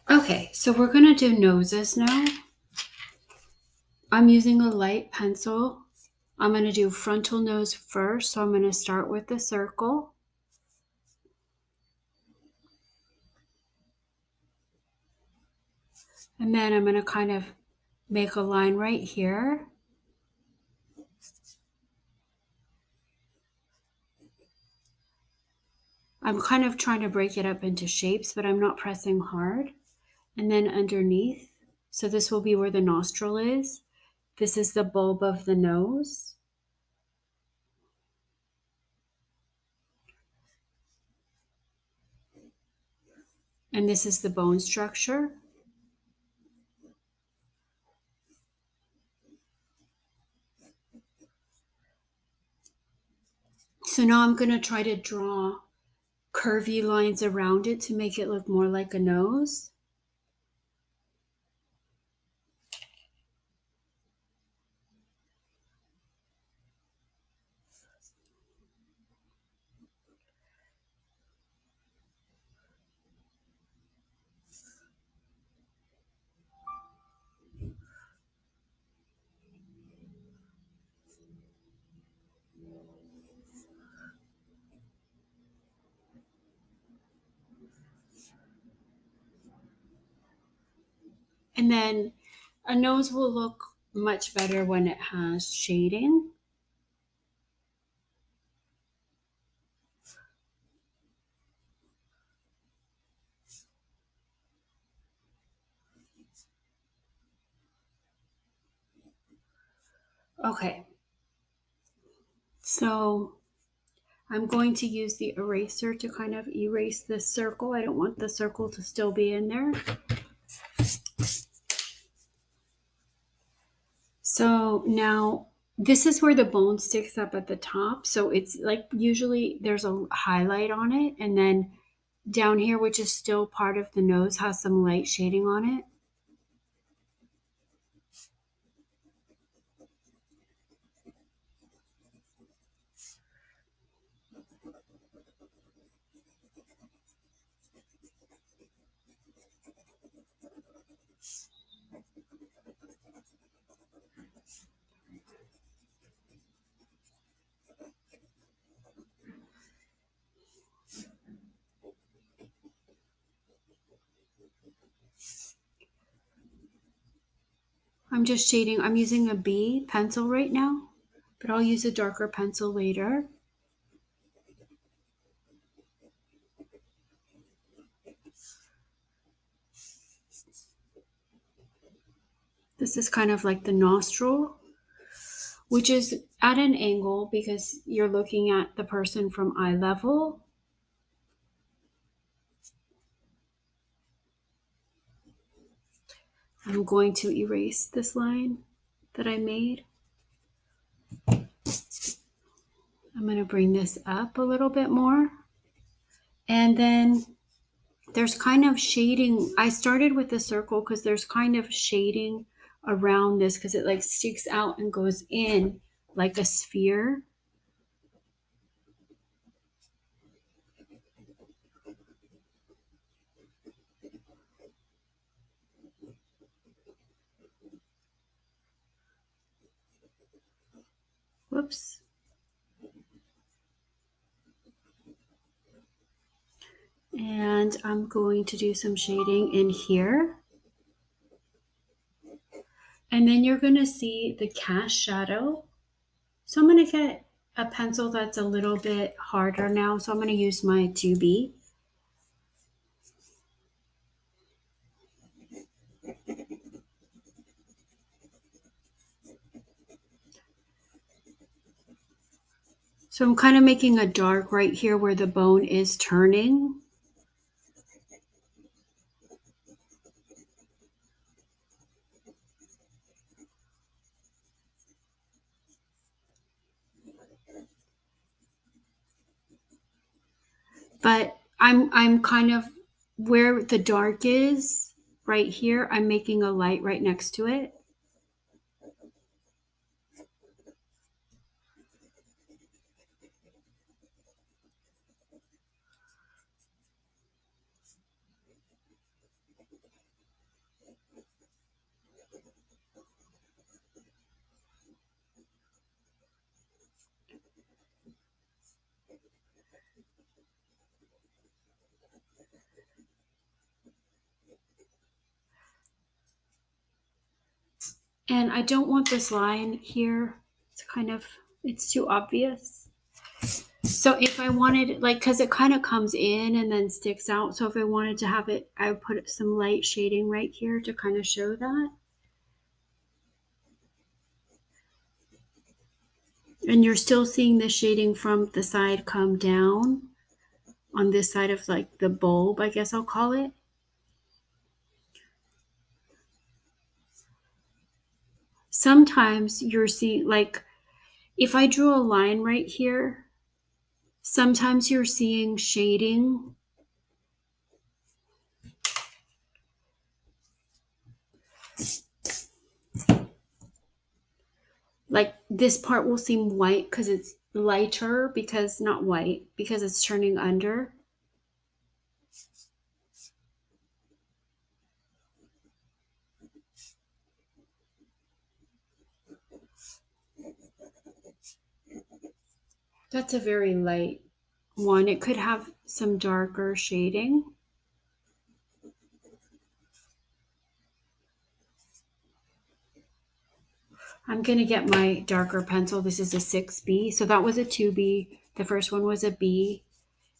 Okay, so we're going to do noses now. I'm using a light pencil. I'm going to do frontal nose first, so I'm going to start with the circle. And then I'm going to kind of make a line right here. I'm kind of trying to break it up into shapes, but I'm not pressing hard. And then underneath, so this will be where the nostril is. This is the bulb of the nose. And this is the bone structure. So now I'm going to try to draw curvy lines around it to make it look more like a nose. And then a nose will look much better when it has shading. Okay, so I'm going to use the eraser to kind of erase this circle. I don't want the circle to still be in there. So now this is where the bone sticks up at the top. So it's like usually there's a highlight on it. And then down here, which is still part of the nose, has some light shading on it. I'm just shading. I'm using a B pencil right now, but I'll use a darker pencil later. This is kind of like the nostril, which is at an angle because you're looking at the person from eye level. I'm going to erase this line that I made. I'm going to bring this up a little bit more. And then there's kind of shading. I started with the circle because there's kind of shading around this because it like sticks out and goes in like a sphere. Whoops. And I'm going to do some shading in here. And then you're going to see the cast shadow. So I'm going to get a pencil that's a little bit harder now. So I'm going to use my 2B. So I'm kind of making a dark right here where the bone is turning. But I'm kind of where the dark is right here, I'm making a light right next to it. And I don't want this line here. It's too obvious. So if I wanted, like, because it kind of comes in and then sticks out. So if I wanted to have it, I would put some light shading right here to kind of show that. And you're still seeing the shading from the side come down on this side of like the bulb, I guess I'll call it. Sometimes you're seeing, like, if I drew a line right here, sometimes you're seeing shading. Like this part will seem white because it's lighter, because not white, because it's turning under. That's a very light one. It could have some darker shading. I'm going to get my darker pencil. This is a 6B. So that was a 2B. The first one was a B.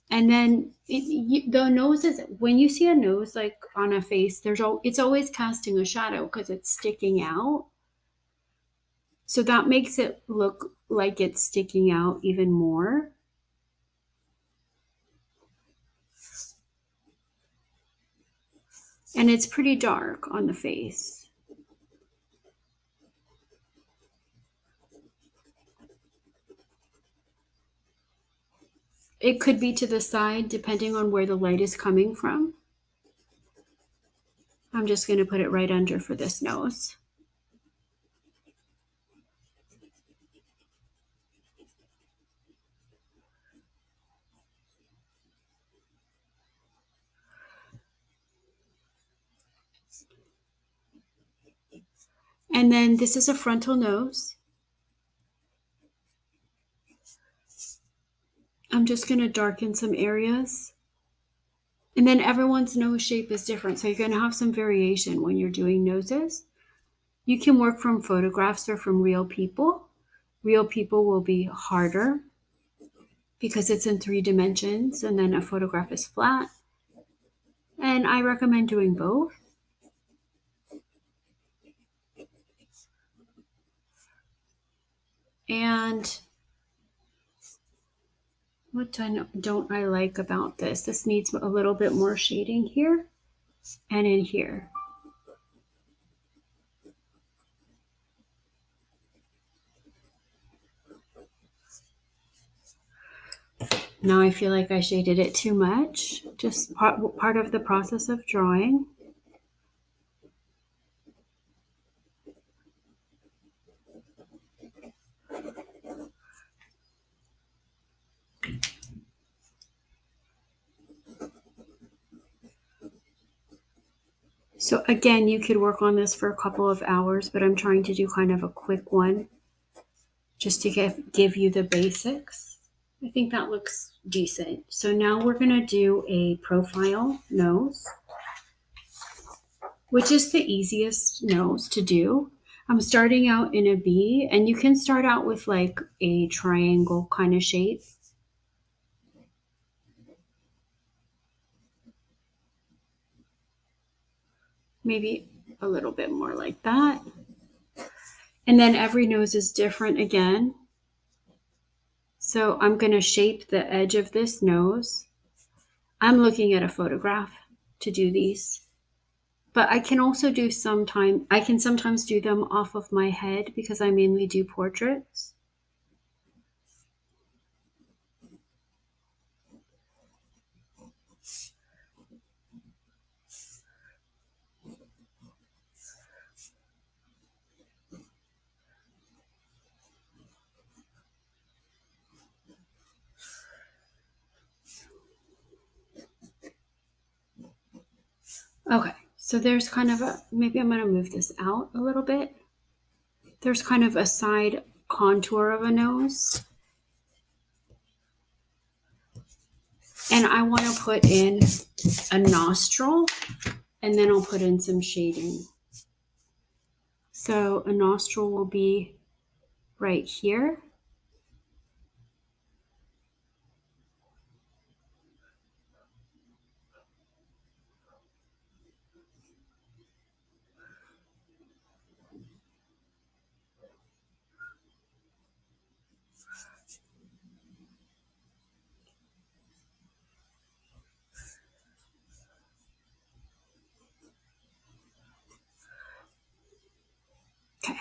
And then the nose is, when you see a nose like on a face, it's always casting a shadow because it's sticking out. So that makes it look like it's sticking out even more. And it's pretty dark on the face. It could be to the side depending on where the light is coming from. I'm just going to put it right under for this nose. And then this is a frontal nose. I'm just going to darken some areas. And then everyone's nose shape is different. So you're going to have some variation when you're doing noses. You can work from photographs or from real people. Real people will be harder because it's in 3 dimensions, and then a photograph is flat. And I recommend doing both. And what don't I like about this? This needs a little bit more shading here and in here. Now I feel like I shaded it too much. Just part of the process of drawing. So again, you could work on this for a couple of hours, but I'm trying to do kind of a quick one just to give you the basics. I think that looks decent. So now we're going to do a profile nose, which is the easiest nose to do. I'm starting out in a B, and you can start out with like a triangle kind of shape. Maybe a little bit more like that. And then every nose is different again. So I'm going to shape the edge of this nose. I'm looking at a photograph to do these. But I can also I can sometimes do them off of my head because I mainly do portraits. Okay, so there's kind of maybe I'm going to move this out a little bit. There's kind of a side contour of a nose. And I want to put in a nostril, and then I'll put in some shading. So a nostril will be right here. Okay.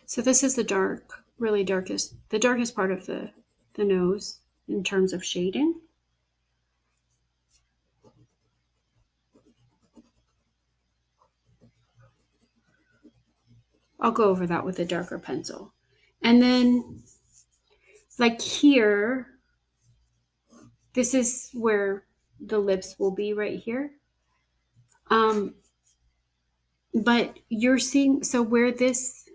So this is the darkest part of the nose in terms of shading. I'll go over that with a darker pencil. And then like here, this is where the lips will be right here. But you're seeing, so where this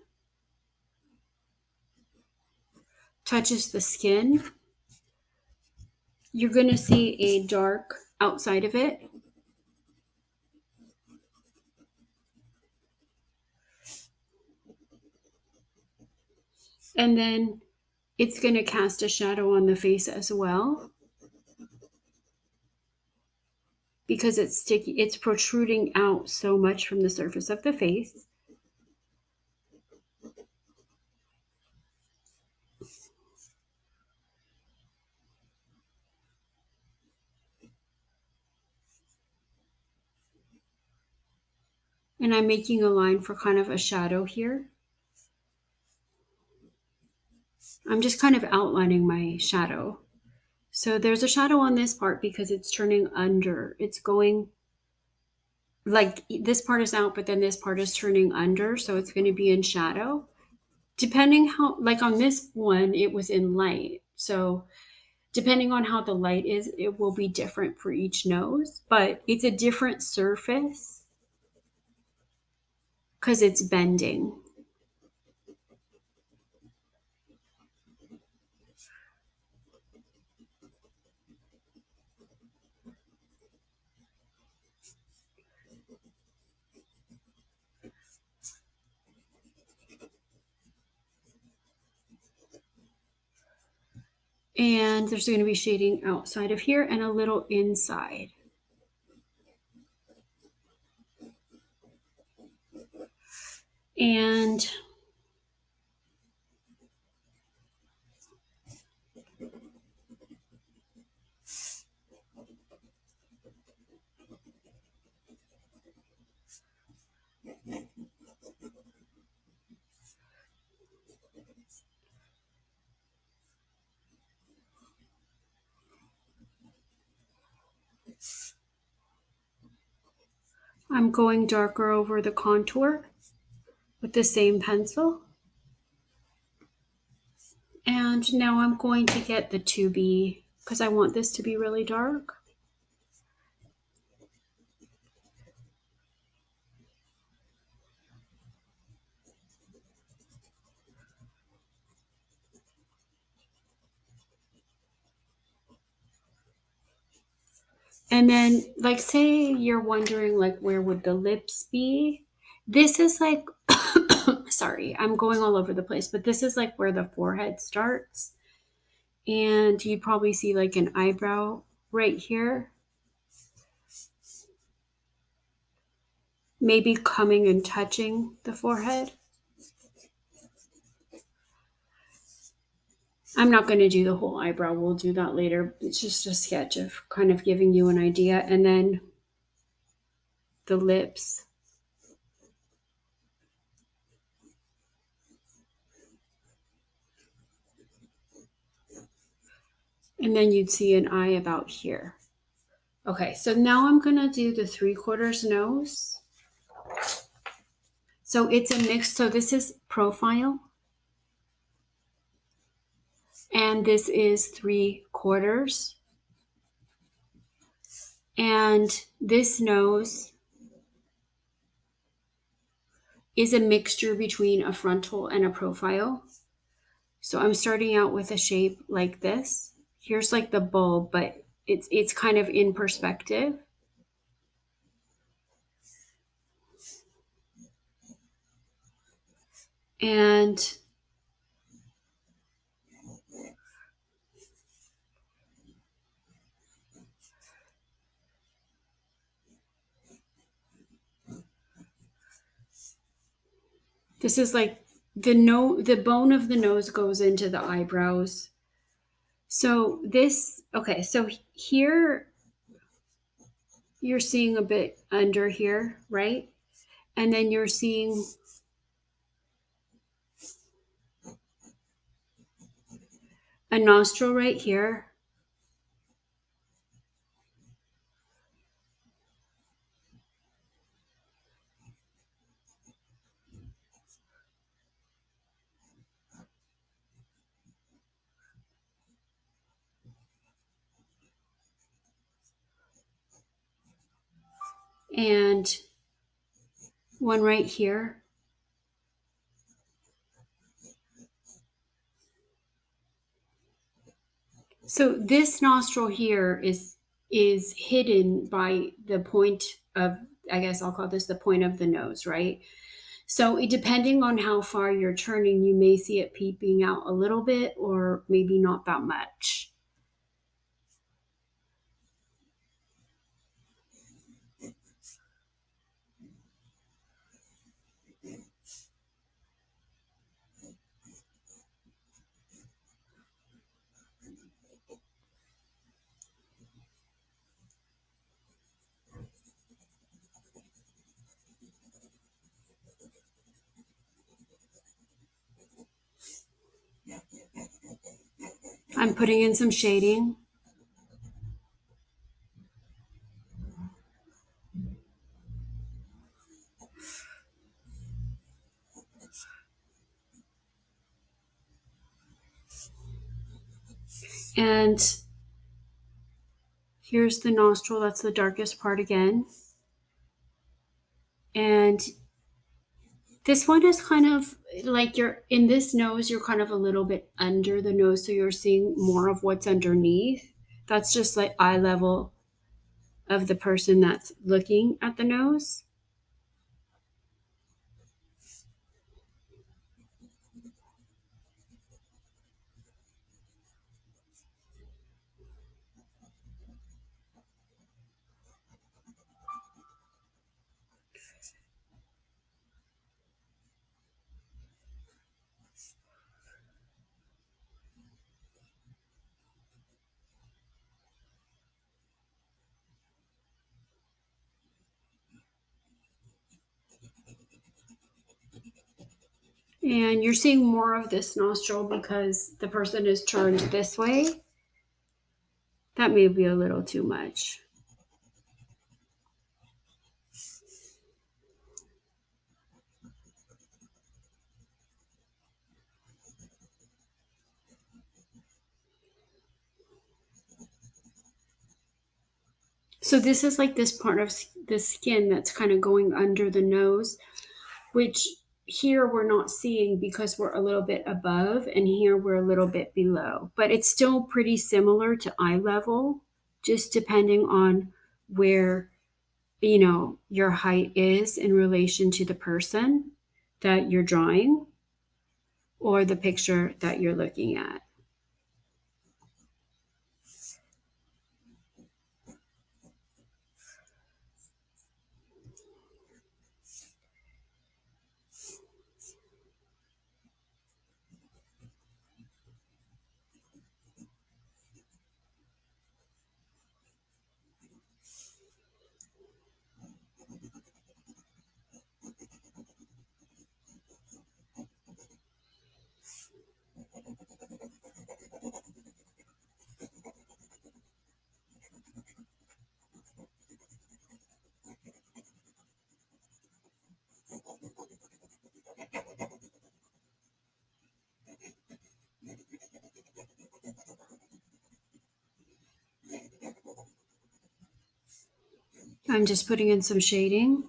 touches the skin, you're going to see a dark outside of it. And then it's going to cast a shadow on the face as well, because it's sticky, it's protruding out so much from the surface of the face. And I'm making a line for kind of a shadow here. I'm just kind of outlining my shadow. So there's a shadow on this part because it's turning under. It's going like this part is out, but then this part is turning under. So it's going to be in shadow. Depending how, like on this one, it was in light. So depending on how the light is, it will be different for each nose, but it's a different surface because it's bending. And there's going to be shading outside of here and a little inside. And I'm going darker over the contour with the same pencil. And now I'm going to get the 2B because I want this to be really dark. And then like say you're wondering like where would the lips be? This is like sorry, I'm going all over the place, but this is like where the forehead starts. And you probably see like an eyebrow right here. Maybe coming and touching the forehead. I'm not going to do the whole eyebrow. We'll do that later. It's just a sketch of kind of giving you an idea. And then the lips. And then you'd see an eye about here. Okay, so now I'm going to do the 3/4 nose. So it's a mix. So this is profile. And this is 3/4. And this nose is a mixture between a frontal and a profile. So I'm starting out with a shape like this. Here's like the bulb, but it's kind of in perspective. And this is like the bone of the nose goes into the eyebrows. So this, okay, so here you're seeing a bit under here, right? And then you're seeing a nostril right here. And one right here. So this nostril here is hidden by the point of, I guess I'll call this the point of the nose, right? So depending on how far you're turning, you may see it peeping out a little bit or maybe not that much. I'm putting in some shading. And here's the nostril. That's the darkest part again. And this one is kind of like you're in this nose, you're kind of a little bit under the nose. So you're seeing more of what's underneath. That's just like eye level of the person that's looking at the nose. And you're seeing more of this nostril because the person is turned this way. That may be a little too much. So this is like this part of the skin that's kind of going under the nose, which here we're not seeing because we're a little bit above and here we're a little bit below. But it's still pretty similar to eye level, just depending on where, you know, your height is in relation to the person that you're drawing or the picture that you're looking at. I'm just putting in some shading.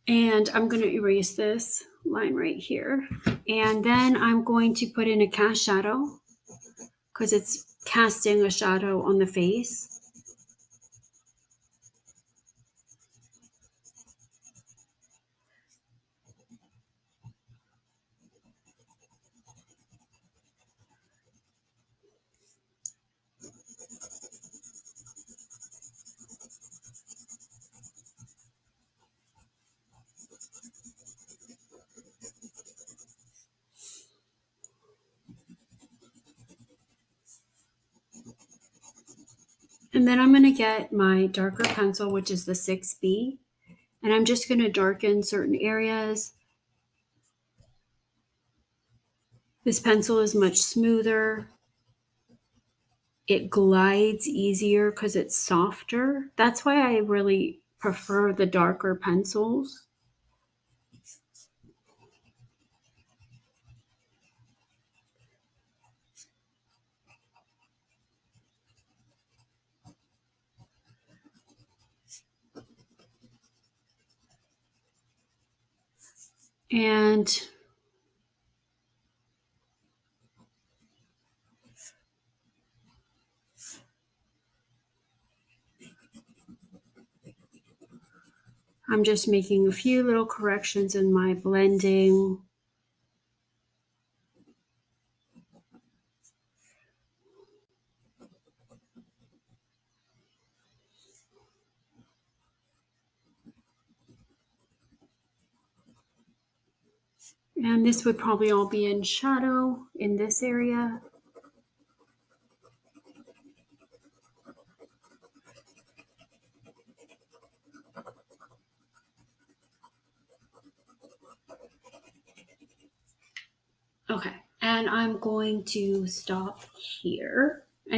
And I'm going to erase this line right here. And then I'm going to put in a cast shadow because it's casting a shadow on the face. And then I'm going to get my darker pencil, which is the 6B, and I'm just going to darken certain areas. This pencil is much smoother. It glides easier because it's softer. That's why I really prefer the darker pencils. And I'm just making a few little corrections in my blending. And this would probably all be in shadow in this area. Okay, and I'm going to stop here.